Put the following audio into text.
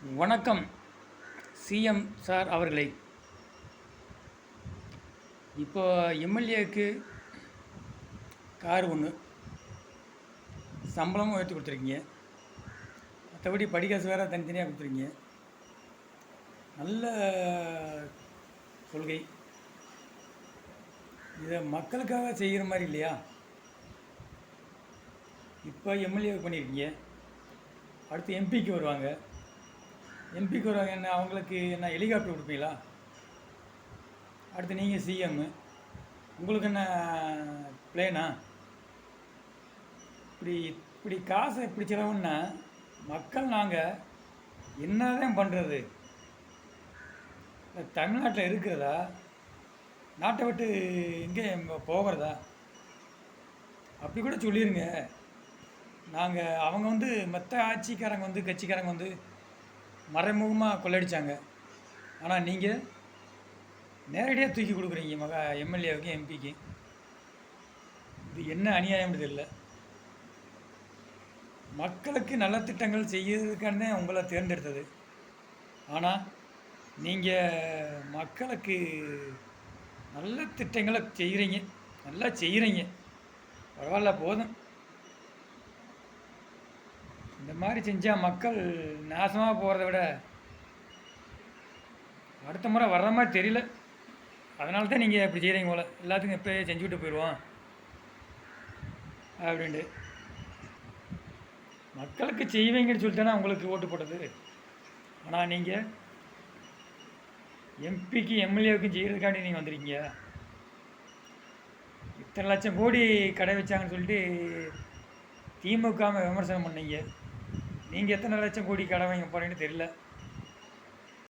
வணக்கம் CM sir அவர்களே. இப்போ எம்எல்ஏக்கு கார் ஒன்று, சம்பளமும் உயர்த்தி கொடுத்துருக்கீங்க. மற்றபடி படிக்காசு வேறு தனித்தனியாக கொடுத்துருக்கீங்க. நல்ல கொள்கை. இதை மக்களுக்காக செய்கிற மாதிரி இல்லையா? இப்போ எம்எல்ஏ பண்ணியிருக்கீங்க, அடுத்து எம்பிக்கு வருவாங்க. எம்பிக்கு வருவாங்க, என்ன அவங்களுக்கு என்ன ஹெலிகாப்டர் கொடுப்பீங்களா? அடுத்து நீங்கள் சிஎம்மு, உங்களுக்கு என்ன பிளேனா? இப்படி காசை இப்படி செலவுன்னா மக்கள் நாங்கள் என்ன தான் பண்ணுறது? தமிழ்நாட்டில் இருக்கிறதா, நாட்டை விட்டு எங்கே போகிறதா? அப்படி கூட சொல்லிடுங்க. அவங்க மற்ற ஆட்சிக்காரங்க கட்சிக்காரங்க மறைமுகமாக கொள்ளடிச்சாங்க. ஆனால் நீங்கள் நேரடியாக தூக்கி கொடுக்குறீங்க எம்எல்ஏவுக்கு எம்பிக்கு. இது என்ன அநியாயம் இல்லை. மக்களுக்கு நல்ல திட்டங்கள் செய்யறதுக்கானே உங்களை தேர்ந்தெடுத்தது. ஆனால் நீங்கள் மக்களுக்கு நல்ல திட்டங்களை செய்கிறீங்க, நல்லா செய்கிறீங்க, பரவாயில்ல, போதும். இந்த மாதிரி செஞ்சால் மக்கள் நாசமாக போகிறத விட அடுத்த முறை வர்ற மாதிரி தெரியல. அதனால தான் நீங்கள் இப்படி செய்கிறீங்க போல். எல்லாத்துக்கும் எப்போ செஞ்சுக்கிட்டு போயிடுவோம் அப்படின்ட்டு. மக்களுக்கு செய்வீங்கன்னு சொல்லிட்டு உங்களுக்கு ஓட்டு போட்டது. ஆனால் நீங்கள் எம்பிக்கு எம்எல்ஏவுக்கும் செய்கிறதுக்காண்டி நீங்கள் வந்திருக்கீங்க. இத்தனை லட்சம் கோடி கடை வச்சாங்கன்னு சொல்லிட்டு திமுக விமர்சனம் பண்ணீங்க. நீங்கள் எத்தனை லட்சம் கோடி கடை வாங்க போகிறீங்கன்னு தெரியல.